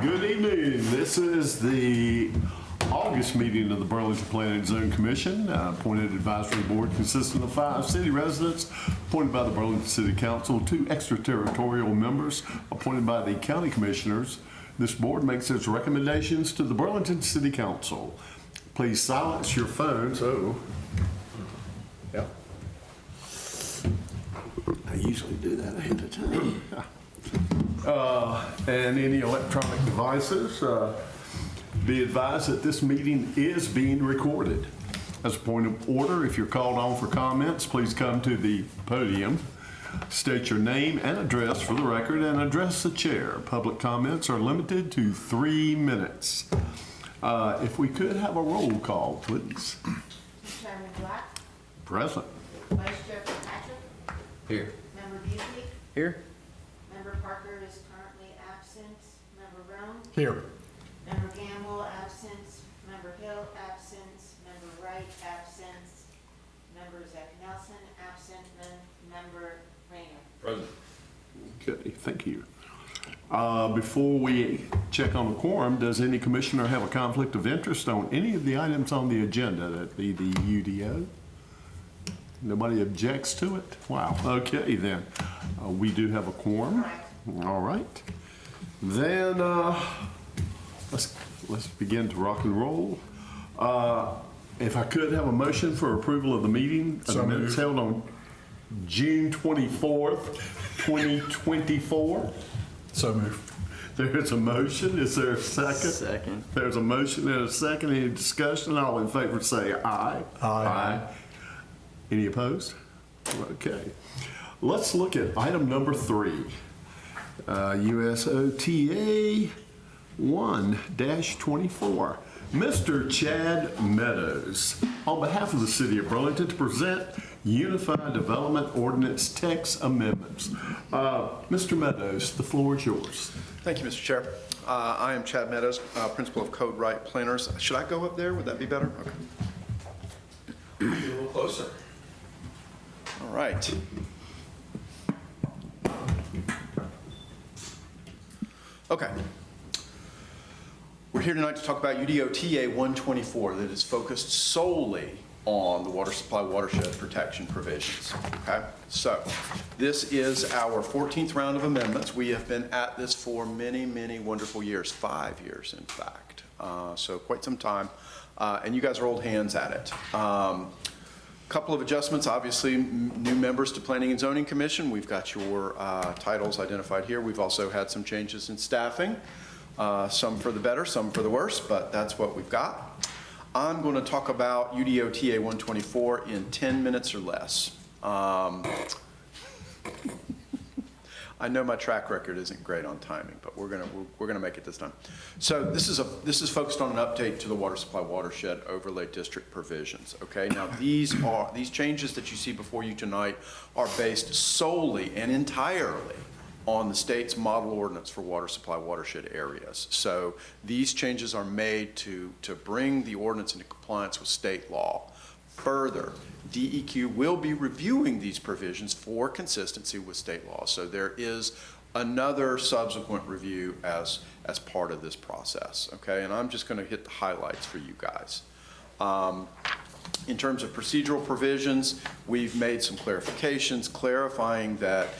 Good evening. This is the August meeting of the Burlington Planning and Zoning Commission. Appointed advisory board consisting of 5 city residents appointed by the Burlington City Council, 2 extraterritorial members appointed by the county commissioners. This board makes its recommendations to the Burlington City Council. Please silence your phones. Yeah. I usually do that ahead of time. And any electronic devices. Be advised that this meeting is being recorded. As a point of order, if you're called on for comments, please come to the podium. State your name and address for the record and address the chair. Public comments are limited to 3 minutes. If we could have a roll call, please. Chairman Black. Present. Vice Chair Patrick. Here. Member Beasley. Here. Member Parker is currently absent. Member Roan. Here. Member Gamble absent. Member Hill absent. Member Wright absent. Member Zach Nelson absent. Member Rayner. Present. Okay, thank you. Before we check on the quorum, does any commissioner have a conflict of interest on any of the items on the agenda? That be the UDO? Nobody objects to it? Wow, okay then. We do have a quorum. Correct. All right. Then let's begin to rock and roll. If I could have a motion for approval of the meeting of the So minutes moved. held on June 24th, 2024. So moved. There is a motion. Is there a second? Second. There's a motion and a second. Any discussion? All in favor say aye. Aye. Any opposed? Okay. Let's look at item number 3. USOTA 1-24. Mr. Chad Meadows, on behalf of the City of Burlington, to present Unified Development Ordinance text amendments. Mr. Meadows, the floor is yours. Thank you, Mr. Chair. I am Chad Meadows, Principal of Code Right Planners. Should I go up there? Would that be better? Okay. Get a little closer. All right. Okay. We're here tonight to talk about UDOTA 124 that is focused solely on the water supply watershed protection provisions. Okay, so this is our 14th round of amendments. We have been at this for many, many wonderful years, 5 years in fact, so quite some time, and you guys are old hands at it. Couple of adjustments, obviously new members to Planning and Zoning Commission. We've got your titles identified here. We've also had some changes in staffing, some for the better, some for the worse, but that's what we've got. I'm going to talk about UDOTA 124 in 10 minutes or less. I know my track record isn't great on timing, but we're gonna make it this time. So this is focused on an update to the water supply watershed overlay district provisions. Okay, now these changes that you see before you tonight are based solely and entirely on the state's model ordinance for water supply watershed areas. So these changes are made to bring the ordinance into compliance with state law. Further, DEQ will be reviewing these provisions for consistency with state law. So there is another subsequent review as part of this process, okay? And I'm just gonna hit the highlights for you guys. In terms of procedural provisions, we've made some clarifications clarifying that,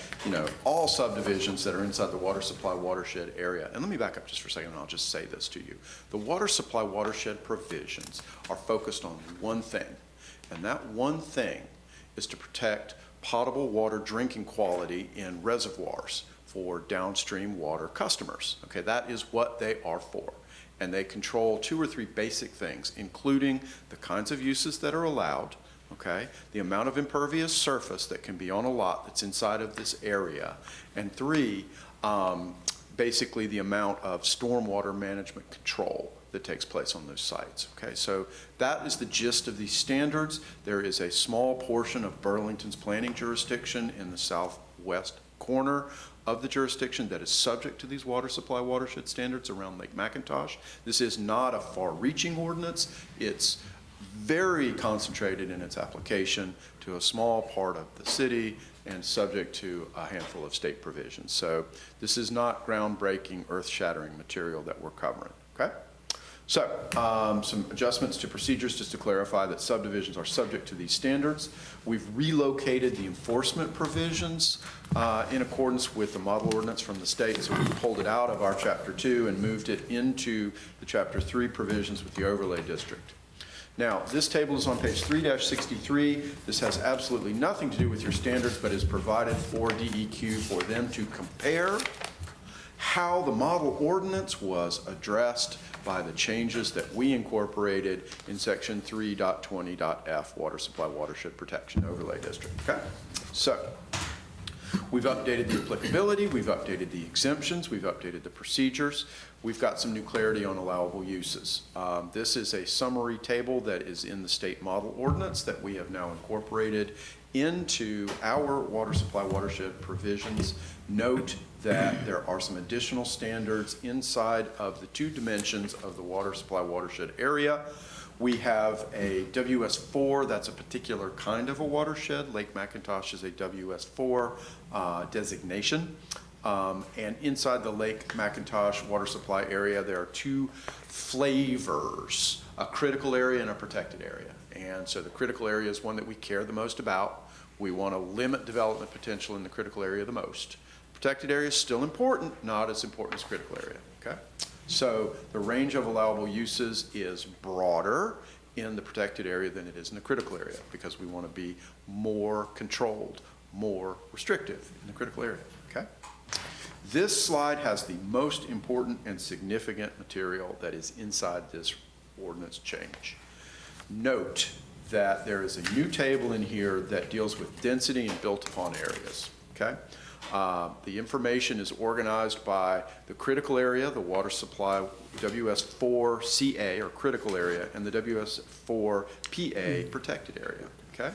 all subdivisions that are inside the water supply watershed area, and let me back up just for a second and I'll just say this to you. The water supply watershed provisions are focused on one thing, and that one thing is to protect potable water drinking quality in reservoirs for downstream water customers. Okay, that is what they are for. And they control 2 or 3 basic things, including the kinds of uses that are allowed, okay, the amount of impervious surface that can be on a lot that's inside of this area, and 3, basically the amount of stormwater management control that takes place on those sites. Okay, so that is the gist of these standards. There is a small portion of Burlington's planning jurisdiction in the southwest corner of the jurisdiction that is subject to these water supply watershed standards around Lake McIntosh. This is not a far-reaching ordinance. It's very concentrated in its application to a small part of the city and subject to a handful of state provisions. So this is not groundbreaking, earth-shattering material that we're covering, okay? So some adjustments to procedures just to clarify that subdivisions are subject to these standards. We've relocated the enforcement provisions in accordance with the model ordinance from the state. So we pulled it out of our Chapter 2 and moved it into the Chapter 3 provisions with the overlay district. Now, this table is on page 3-63. This has absolutely nothing to do with your standards, but is provided for DEQ for them to compare how the model ordinance was addressed by the changes that we incorporated in section 3.20.f, Water Supply Watershed Protection Overlay District, okay? So, we've updated the applicability, we've updated the exemptions, we've updated the procedures, we've got some new clarity on allowable uses. This is a summary table that is in the state model ordinance that we have now incorporated into our water supply watershed provisions. Note that there are some additional standards inside of the 2 dimensions of the water supply watershed area. We have a WS4, that's a particular kind of a watershed. Lake McIntosh is a WS4 designation. And inside the Lake McIntosh water supply area, there are 2 flavors, a critical area and a protected area. And so the critical area is one that we care the most about. We want to limit development potential in the critical area the most. Protected area is still important, not as important as critical area, okay? So the range of allowable uses is broader in the protected area than it is in the critical area because we want to be more controlled, more restrictive in the critical area, okay? This slide has the most important and significant material that is inside this ordinance change. Note that there is a new table in here that deals with density and built upon areas, okay? The information is organized by the critical area, the water supply, WS4CA, or critical area, and the WS4PA, protected area, okay?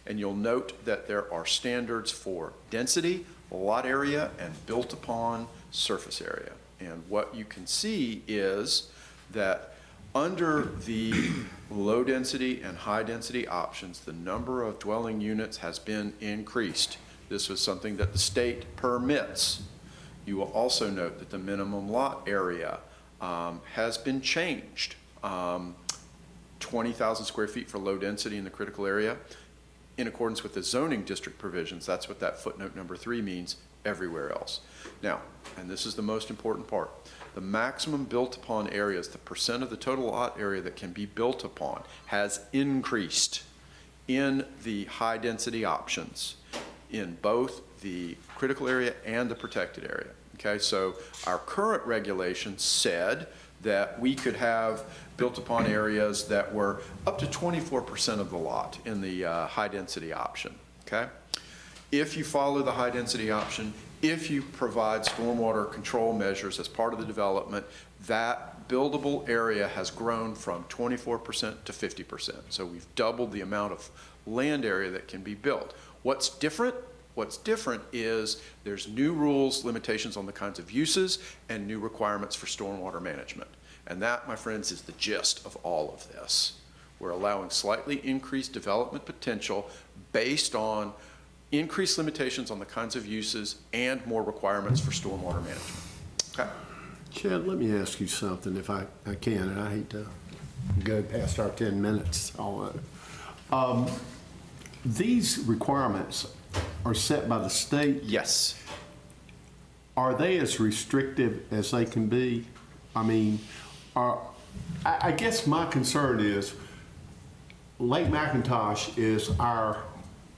And you'll note that there are standards for density, lot area, and built upon surface area. And what you can see is that under the low density and high density options, the number of dwelling units has been increased. This was something that the state permits. You will also note that the minimum lot area has been changed. 20,000 square feet for low density in the critical area. In accordance with the zoning district provisions, that's what that footnote number 3 means everywhere else. Now, and this is the most important part, the maximum built upon areas, the percent of the total lot area that can be built upon, has increased in the high density options in both the critical area and the protected area. Okay, so our current regulations said that we could have built upon areas that were up to 24% of the lot in the high density option. Okay, if you follow the high density option, if you provide stormwater control measures as part of the development, that buildable area has grown from 24% to 50%. So we've doubled the amount of land area that can be built. What's different? What's different is there's new rules, limitations on the kinds of uses, and new requirements for stormwater management. And that, my friends, is the gist of all of this. We're allowing slightly increased development potential based on increased limitations on the kinds of uses and more requirements for stormwater management. Okay? Chad, let me ask you something if I can, and I hate to go past our 10 minutes. These requirements are set by the state. Yes. Are they as restrictive as they can be? I mean, I guess my concern is Lake McIntosh is our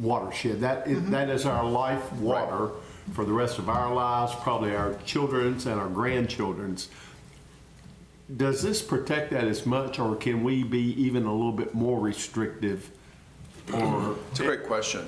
watershed. That is our life water for the rest of our lives, probably our children's and our grandchildren's. Does this protect that as much, or can we be even a little bit more restrictive? Or it's a great question.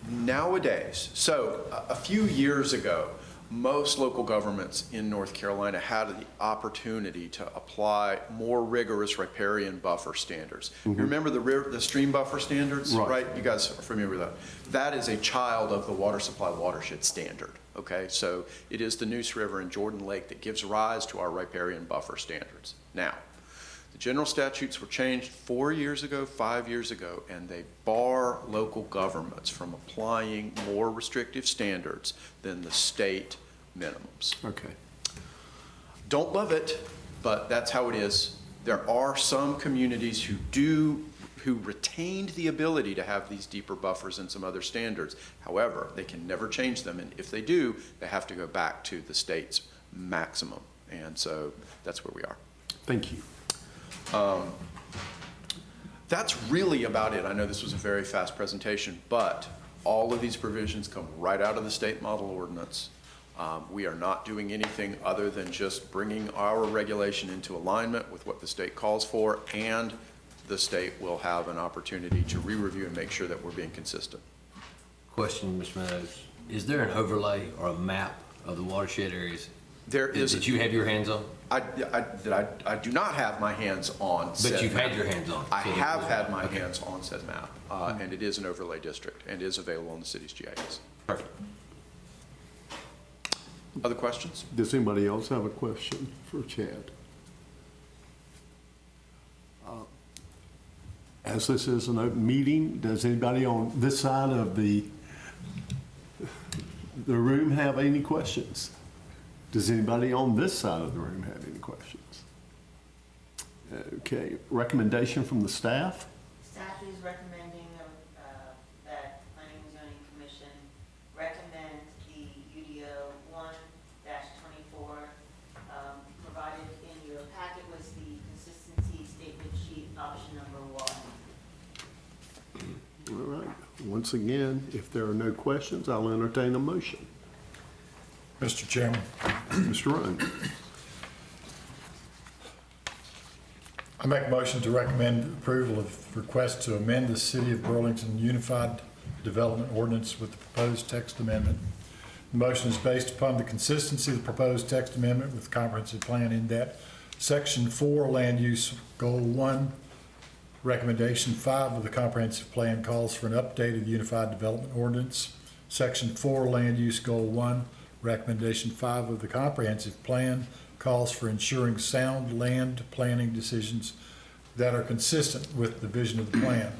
Nowadays, so a few years ago, most local governments in North Carolina had the opportunity to apply more rigorous riparian buffer standards. You remember the stream buffer standards, right? You guys are familiar with that. That is a child of the water supply watershed standard, okay? So it is the Neuse River and Jordan Lake that gives rise to our riparian buffer standards. Now, The general statutes were changed 4 years ago, 5 years ago, and they bar local governments from applying more restrictive standards than the state minimums. Okay. Don't love it, but that's how it is. There are some communities who retained the ability to have these deeper buffers and some other standards. However, they can never change them, and if they do, they have to go back to the state's maximum. And so that's where we are. Thank you. That's really about it. I know this was a very fast presentation, but all of these provisions come right out of the state model ordinance. We are not doing anything other than just bringing our regulation into alignment with what the state calls for, and the state will have an opportunity to re-review and make sure that we're being consistent. Question, Mr. Meadows. Is there an overlay or a map of the watershed areas There is, that you have your hands on? I do not have my hands on said But you've map. had your hands on? I So have there's- had my okay. hands on said map, and it is an overlay district and is available in the city's GIS. Perfect. Other questions? Does anybody else have a question for Chad? As this is an open meeting, does anybody on this side of the room have any questions? Does anybody on this side of the room have any questions? Okay, recommendation from the staff? Staff is recommending that Planning and Zoning Commission recommend the UDO 1-24. Provided in your packet was the consistency statement sheet, option number 1. All right, once again, if there are no questions, I'll entertain a motion. Mr. Chairman, Mr. Roan? I make a motion to recommend approval of request to amend the City of Burlington Unified Development Ordinance with the proposed text amendment. The motion is based upon the consistency of the proposed text amendment with the comprehensive plan in that Section 4, Land Use Goal 1, Recommendation 5 of the comprehensive plan calls for an updated Unified Development Ordinance. Section 4, Land Use Goal 1, Recommendation 5 of the comprehensive plan calls for ensuring sound land planning decisions that are consistent with the vision of the plan.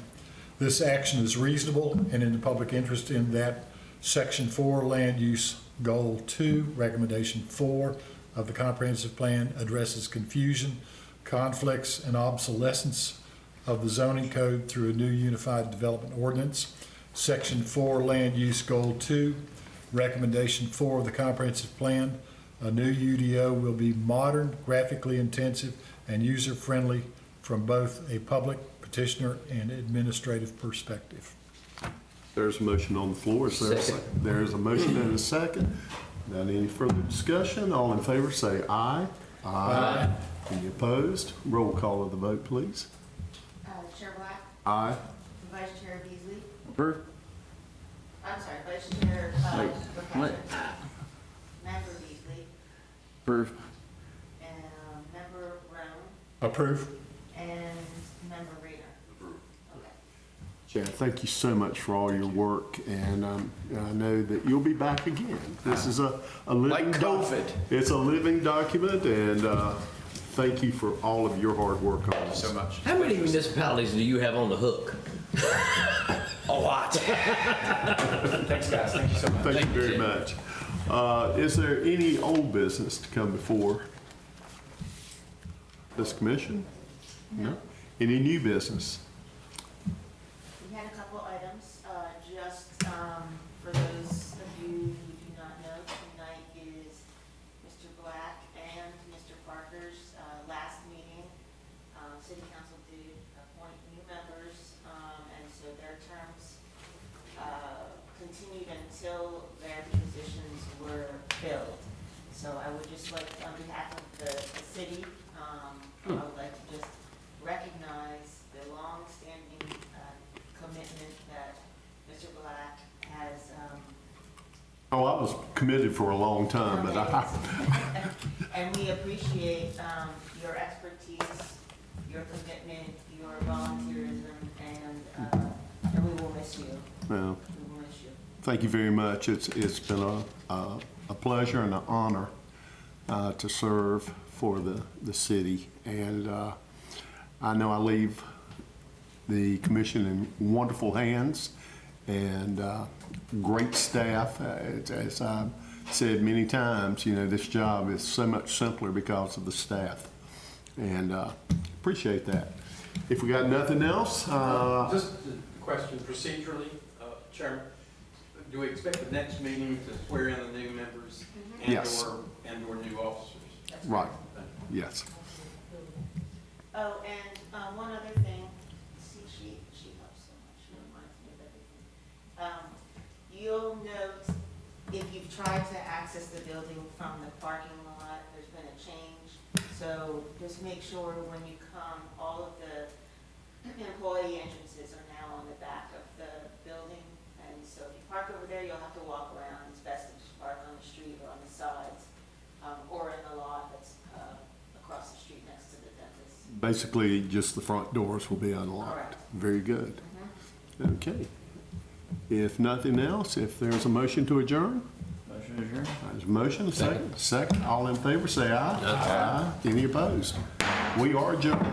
This action is reasonable and in the public interest in that Section 4, Land Use Goal 2, Recommendation 4 of the comprehensive plan addresses confusion, conflicts, and obsolescence of the zoning code through a new unified development ordinance. Section 4, Land Use Goal 2, Recommendation 4 of the comprehensive plan, a new UDO will be modern, graphically intensive, and user-friendly from both a public, petitioner, and administrative perspective. There's a motion on the floor. Is there a Second. second? There is a motion and a second. Without any further discussion, all in favor say aye. Aye. Any opposed? Roll call of the vote, please. Chair Black, Aye. Vice Chair Beasley, Approve. I'm sorry, Vice Chair Burkett, Member Beasley, Approve. and Member Brown, Approve. and Member Reader. Okay. Chad, thank you so much for all your work, and I know that you'll be back again. This is a living Like COVID. It's a living document, and thank you for all of your hard work on this. So much. How many municipalities do you have on the hook? A lot. Thanks, guys. Thank you so much. Thank you Thank you, very Chad. much. Is there any old business to come before this commission? No. Any new business? We had a couple items, just for those of you who do not know, tonight is Mr. Black and Mr. Parker's last meeting. City Council did appoint new members, and so their terms continued until their positions were filled. So I would just like, on behalf of the city, I would like to just recognize the long-standing commitment that Mr. Black has. Oh, I was committed for a long time, but And we appreciate your expertise, your commitment, your volunteerism, and we will miss you. well, We will miss you. thank you very much. It's been a pleasure and an honor to serve for the city. And I know I leave the commission in wonderful hands and great staff. As I've said many times, you know, this job is so much simpler because of the staff. And appreciate that. If we got nothing else, Just a question procedurally, Chairman. Do we expect the next meeting to swear in the new members Yes. and/or new officers? right, yes. Oh, and one other thing, see, she helps so much, she reminds me of everything. You'll note, if you've tried to access the building from the parking lot, there's been a change. So just make sure when you come, all of the employee entrances are now on the back of the building. And so if you park over there, you'll have to walk around. It's best to just park on the street or on the sides, or in the lot that's across the street next to the dentist. Basically, just the front doors will be unlocked. Correct. Very good. Okay. If nothing else, if there's a motion to adjourn? Motion adjourned. There's a motion, second. Second. All in favor, say aye. Aye. Any opposed? We are adjourned.